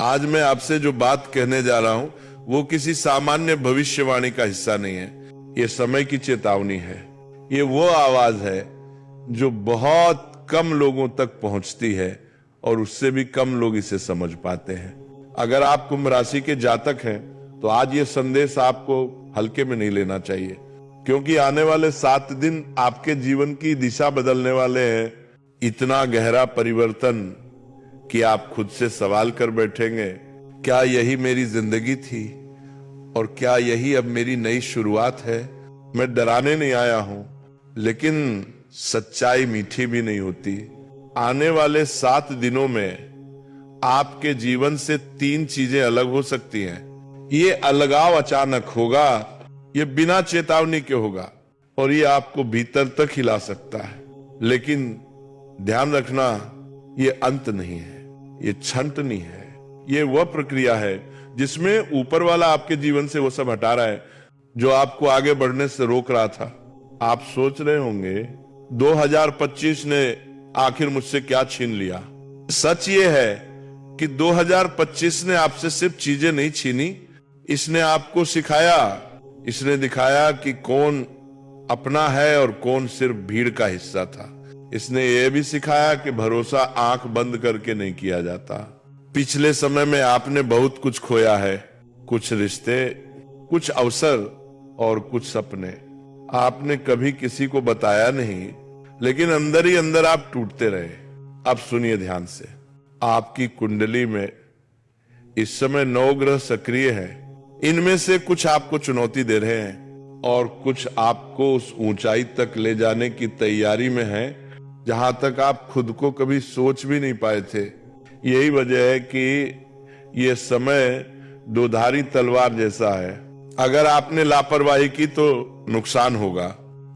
आज मैं आपसे जो बात कहने जा रहा हूं वो किसी सामान्य भविष्यवाणी का हिस्सा नहीं है। ये समय की चेतावनी है। ये वो आवाज है जो बहुत कम लोगों तक पहुंचती है और उससे भी कम लोग इसे समझ पाते हैं। अगर आप कुंभ राशि के जातक हैं तो आज ये संदेश आपको हल्के में नहीं लेना चाहिए, क्योंकि आने वाले 7 दिन आपके जीवन की दिशा बदलने वाले हैं। इतना गहरा परिवर्तन कि आप खुद से सवाल कर बैठेंगे, क्या यही मेरी जिंदगी थी और क्या यही अब मेरी नई शुरुआत है? मैं डराने नहीं आया हूं, लेकिन सच्चाई मीठी भी नहीं होती। आने वाले 7 दिनों में आपके जीवन से 3 चीजें अलग हो सकती हैं। ये अलगाव अचानक होगा, ये बिना चेतावनी के होगा और ये आपको भीतर तक हिला सकता है। लेकिन ध्यान रखना, ये अंत नहीं है, ये छंट नहीं है। ये वह प्रक्रिया है जिसमें ऊपर वाला आपके जीवन से वो सब हटा रहा है जो आपको आगे बढ़ने से रोक रहा था। आप सोच रहे होंगे 2025 ने आखिर मुझसे क्या छीन लिया। सच ये है कि 2025 ने आपसे सिर्फ चीजें नहीं छीनी, इसने आपको सिखाया, इसने दिखाया कि कौन अपना है और कौन सिर्फ भीड़ का हिस्सा था। इसने ये भी सिखाया कि भरोसा आंख बंद करके नहीं किया जाता। पिछले समय में आपने बहुत कुछ खोया है, कुछ रिश्ते, कुछ अवसर और कुछ सपने। आपने कभी किसी को बताया नहीं, लेकिन अंदर ही अंदर आप टूटते रहे। अब सुनिए ध्यान से, आपकी कुंडली में इस समय 9 ग्रह सक्रिय हैं। इनमें से कुछ आपको चुनौती दे रहे हैं और कुछ आपको उस ऊंचाई तक ले जाने की तैयारी में है जहां तक आप खुद को कभी सोच भी नहीं पाए थे। यही वजह है कि यह समय दोधारी तलवार जैसा है। अगर आपने लापरवाही की तो नुकसान होगा,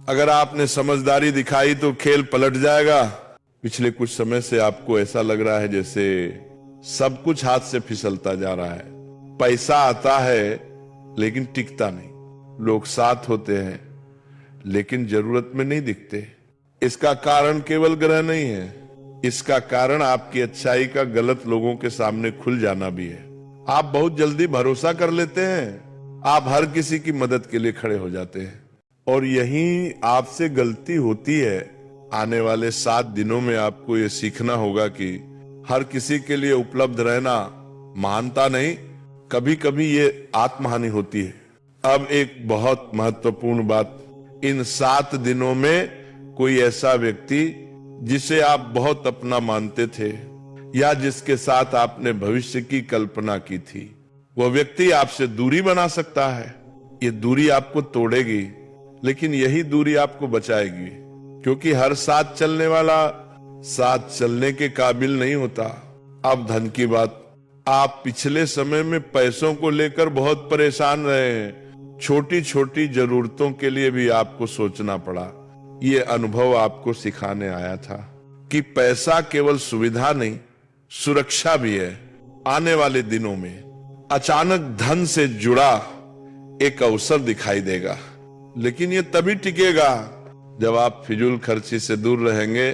अगर आपने समझदारी दिखाई तो खेल पलट जाएगा। पिछले कुछ समय से आपको ऐसा लग रहा है जैसे सब कुछ हाथ से फिसलता जा रहा है। पैसा आता है लेकिन टिकता नहीं। लोग साथ होते हैं लेकिन जरूरत में नहीं दिखते। इसका कारण केवल ग्रह नहीं है, इसका कारण आपकी अच्छाई का गलत लोगों के सामने खुल जाना भी है। आप बहुत जल्दी भरोसा कर लेते हैं, आप हर किसी की मदद के लिए खड़े हो जाते हैं और यही आपसे गलती होती है। आने वाले 7 दिनों में आपको यह सीखना होगा कि हर किसी के लिए उपलब्ध रहना महानता नहीं, कभी कभी ये आत्महानि होती है। अब एक बहुत महत्वपूर्ण बात, इन 7 दिनों में कोई ऐसा व्यक्ति जिसे आप बहुत अपना मानते थे या जिसके साथ आपने भविष्य की कल्पना की थी, वह व्यक्ति आपसे दूरी बना सकता है। ये दूरी आपको तोड़ेगी, लेकिन यही दूरी आपको बचाएगी, क्योंकि हर साथ चलने वाला साथ चलने के काबिल नहीं होता। अब धन की बात, आप पिछले समय में पैसों को लेकर बहुत परेशान रहे हैं। छोटी छोटी जरूरतों के लिए भी आपको सोचना पड़ा। ये अनुभव आपको सिखाने आया था कि पैसा केवल सुविधा नहीं, सुरक्षा भी है। आने वाले दिनों में अचानक धन से जुड़ा एक अवसर दिखाई देगा, लेकिन ये तभी टिकेगा जब आप फिजूल खर्ची से दूर रहेंगे।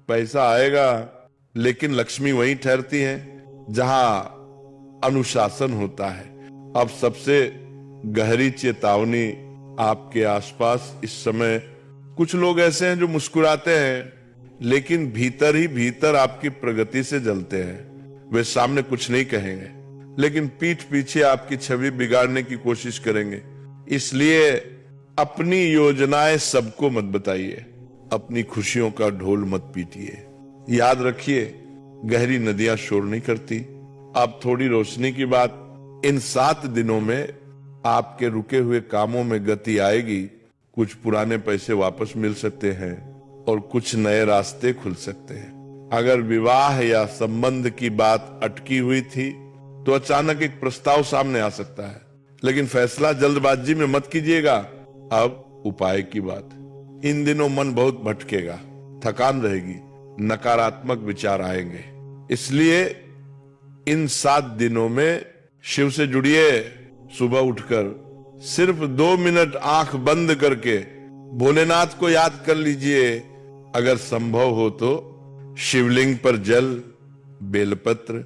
पैसा आएगा, लेकिन लक्ष्मी वहीं ठहरती है जहां अनुशासन होता है। अब सबसे गहरी चेतावनी आपके आसपास इस समय कुछ लोग ऐसे हैं जो मुस्कुराते हैं, लेकिन भीतर ही भीतर आपकी प्रगति से जलते हैं। वे सामने कुछ नहीं कहेंगे, लेकिन पीठ पीछे आपकी छवि बिगाड़ने की कोशिश करेंगे। इसलिए अपनी योजनाएं सबको मत बताइए, अपनी खुशियों का ढोल मत पीटिए। याद रखिए, गहरी नदियां शोर नहीं करती। अब थोड़ी रोशनी की बात, इन 7 दिनों में आपके रुके हुए कामों में गति आएगी। कुछ पुराने पैसे वापस मिल सकते हैं और कुछ नए रास्ते खुल सकते हैं। अगर विवाह या संबंध की बात अटकी हुई थी तो अचानक एक प्रस्ताव सामने आ सकता है, लेकिन फैसला जल्दबाजी में मत कीजिएगा। अब उपाय की बात, इन दिनों मन बहुत भटकेगा, थकान रहेगी, नकारात्मक विचार आएंगे। इसलिए इन 7 दिनों में शिव से जुड़िए। सुबह उठकर सिर्फ 2 मिनट आंख बंद करके भोलेनाथ को याद कर लीजिए। अगर संभव हो तो शिवलिंग पर जल, बेलपत्र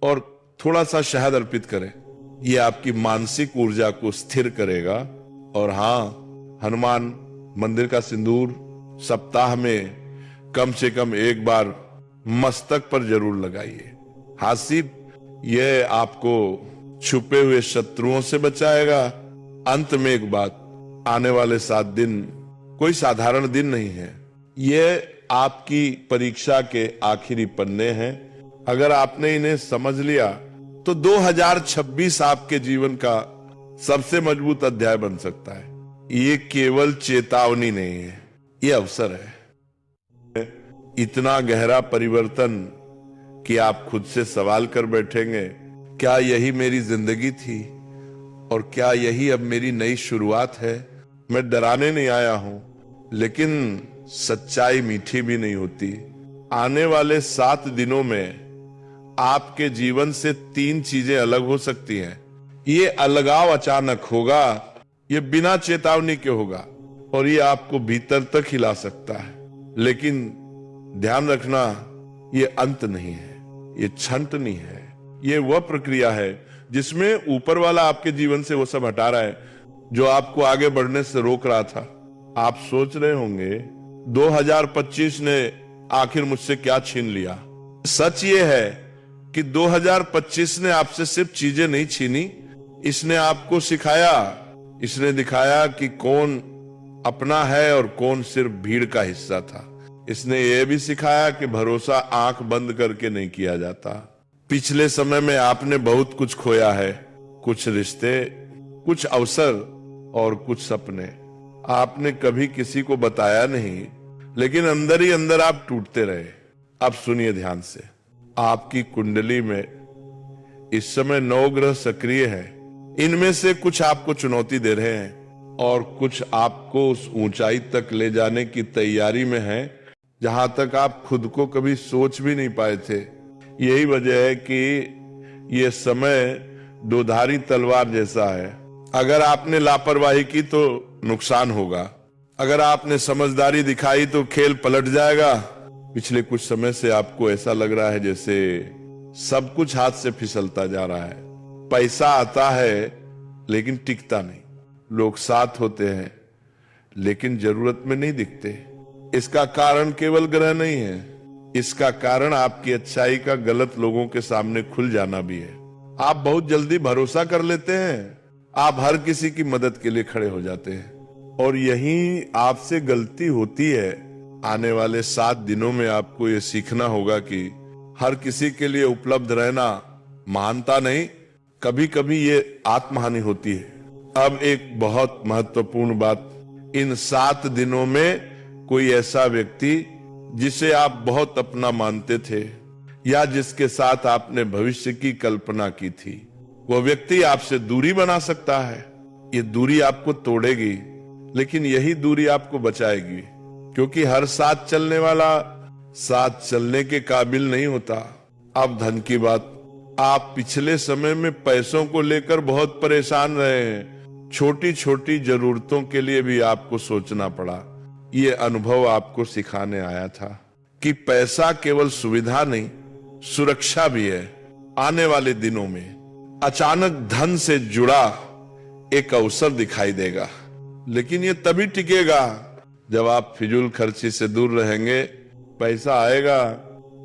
और थोड़ा सा शहद अर्पित करें। ये आपकी मानसिक ऊर्जा को स्थिर करेगा। और हाँ, हनुमान मंदिर का सिंदूर सप्ताह में कम से कम एक बार मस्तक पर जरूर लगाइए। हासिब यह आपको छुपे हुए शत्रुओं से बचाएगा। अंत में एक बात, आने वाले 7 दिन कोई साधारण दिन नहीं है। ये आपकी परीक्षा के आखिरी पन्ने हैं। अगर आपने इन्हें समझ लिया तो 2026 आपके जीवन का सबसे मजबूत अध्याय बन सकता है। ये केवल चेतावनी नहीं है, ये अवसर है। इतना गहरा परिवर्तन कि आप खुद से सवाल कर बैठेंगे, क्या यही मेरी जिंदगी थी और क्या यही अब मेरी नई शुरुआत है? मैं डराने नहीं आया हूं, लेकिन सच्चाई मीठी भी नहीं होती। आने वाले 7 दिनों में आपके जीवन से 3 चीजें अलग हो सकती हैं। ये अलगाव अचानक होगा, ये बिना चेतावनी के होगा और ये आपको भीतर तक हिला सकता है। लेकिन ध्यान रखना, ये अंत नहीं है, ये छंटनी है। ये वह प्रक्रिया है जिसमें ऊपर वाला आपके जीवन से वो सब हटा रहा है जो आपको आगे बढ़ने से रोक रहा था। आप सोच रहे होंगे 2025 ने आखिर मुझसे क्या छीन लिया। सच ये है कि 2025 ने आपसे सिर्फ चीजें नहीं छीनी, इसने आपको सिखाया, इसने दिखाया कि कौन अपना है और कौन सिर्फ भीड़ का हिस्सा था। इसने ये भी सिखाया कि भरोसा आंख बंद करके नहीं किया जाता। पिछले समय में आपने बहुत कुछ खोया है, कुछ रिश्ते, कुछ अवसर और कुछ सपने। आपने कभी किसी को बताया नहीं, लेकिन अंदर ही अंदर आप टूटते रहे। अब सुनिए ध्यान से, आपकी कुंडली में इस समय 9 ग्रह सक्रिय हैं। इनमें से कुछ आपको चुनौती दे रहे हैं और कुछ आपको उस ऊंचाई तक ले जाने की तैयारी में हैं जहां तक आप खुद को कभी सोच भी नहीं पाए थे। यही वजह है कि यह समय दोधारी तलवार जैसा है। अगर आपने लापरवाही की तो नुकसान होगा, अगर आपने समझदारी दिखाई तो खेल पलट जाएगा। पिछले कुछ समय से आपको ऐसा लग रहा है जैसे सब कुछ हाथ से फिसलता जा रहा है। पैसा आता है लेकिन टिकता नहीं, लोग साथ होते हैं लेकिन जरूरत में नहीं दिखते। इसका कारण केवल ग्रह नहीं है, इसका कारण आपकी अच्छाई का गलत लोगों के सामने खुल जाना भी है। आप बहुत जल्दी भरोसा कर लेते हैं, आप हर किसी की मदद के लिए खड़े हो जाते हैं और यही आपसे गलती होती है। आने वाले 7 दिनों में आपको यह सीखना होगा कि हर किसी के लिए उपलब्ध रहना महानता नहीं, कभी कभी ये आत्महानि होती है। अब एक बहुत महत्वपूर्ण बात, इन 7 दिनों में कोई ऐसा व्यक्ति जिसे आप बहुत अपना मानते थे या जिसके साथ आपने भविष्य की कल्पना की थी, वह व्यक्ति आपसे दूरी बना सकता है। ये दूरी आपको तोड़ेगी, लेकिन यही दूरी आपको बचाएगी, क्योंकि हर साथ चलने वाला साथ चलने के काबिल नहीं होता। अब धन की बात, आप पिछले समय में पैसों को लेकर बहुत परेशान रहे हैं। छोटी छोटी जरूरतों के लिए भी आपको सोचना पड़ा। ये अनुभव आपको सिखाने आया था कि पैसा केवल सुविधा नहीं, सुरक्षा भी है। आने वाले दिनों में अचानक धन से जुड़ा एक अवसर दिखाई देगा, लेकिन ये तभी टिकेगा जब आप फिजूल खर्ची से दूर रहेंगे। पैसा आएगा,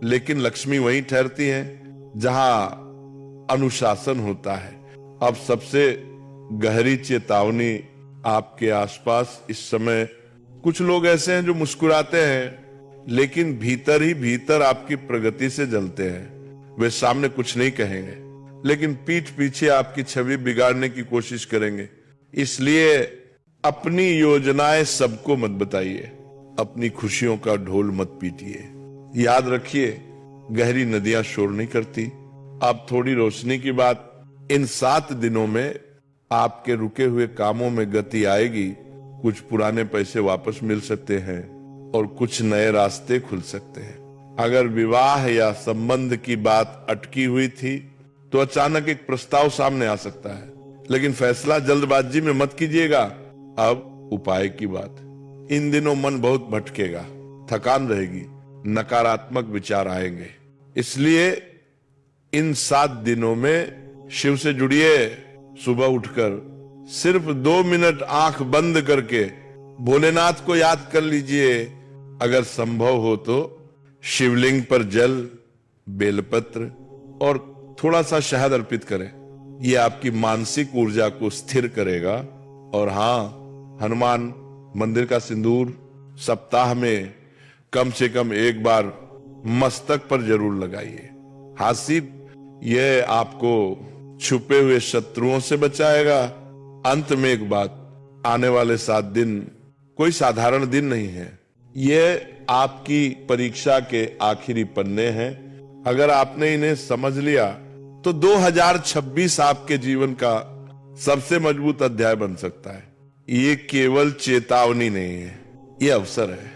लेकिन लक्ष्मी वहीं ठहरती है जहां अनुशासन होता है। अब सबसे गहरी चेतावनी आपके आसपास इस समय कुछ लोग ऐसे हैं जो मुस्कुराते हैं लेकिन भीतर ही भीतर आपकी प्रगति से जलते हैं। वे सामने कुछ नहीं कहेंगे लेकिन पीठ पीछे आपकी छवि बिगाड़ने की कोशिश करेंगे। इसलिए अपनी योजनाएं सबको मत बताइए, अपनी खुशियों का ढोल मत पीटिए। याद रखिए, गहरी नदियां शोर नहीं करती। अब थोड़ी रोशनी की बात, इन 7 दिनों में आपके रुके हुए कामों में गति आएगी। कुछ पुराने पैसे वापस मिल सकते हैं और कुछ नए रास्ते खुल सकते हैं। अगर विवाह या संबंध की बात अटकी हुई थी तो अचानक एक प्रस्ताव सामने आ सकता है, लेकिन फैसला जल्दबाजी में मत कीजिएगा। अब उपाय की बात, इन दिनों मन बहुत भटकेगा, थकान रहेगी, नकारात्मक विचार आएंगे। इसलिए इन 7 दिनों में शिव से जुड़िए। सुबह उठकर सिर्फ 2 मिनट आंख बंद करके भोलेनाथ को याद कर लीजिए। अगर संभव हो तो शिवलिंग पर जल, बेलपत्र और थोड़ा सा शहद अर्पित करें। यह आपकी मानसिक ऊर्जा को स्थिर करेगा। और हां, हनुमान मंदिर का सिंदूर सप्ताह में कम से कम एक बार मस्तक पर जरूर लगाइए। हासिल यह आपको छुपे हुए शत्रुओं से बचाएगा। अंत में एक बात, आने वाले 7 दिन कोई साधारण दिन नहीं है। यह आपकी परीक्षा के आखिरी पन्ने हैं। अगर आपने इन्हें समझ लिया तो 2026 आपके जीवन का सबसे मजबूत अध्याय बन सकता है। ये केवल चेतावनी नहीं है, ये अवसर है।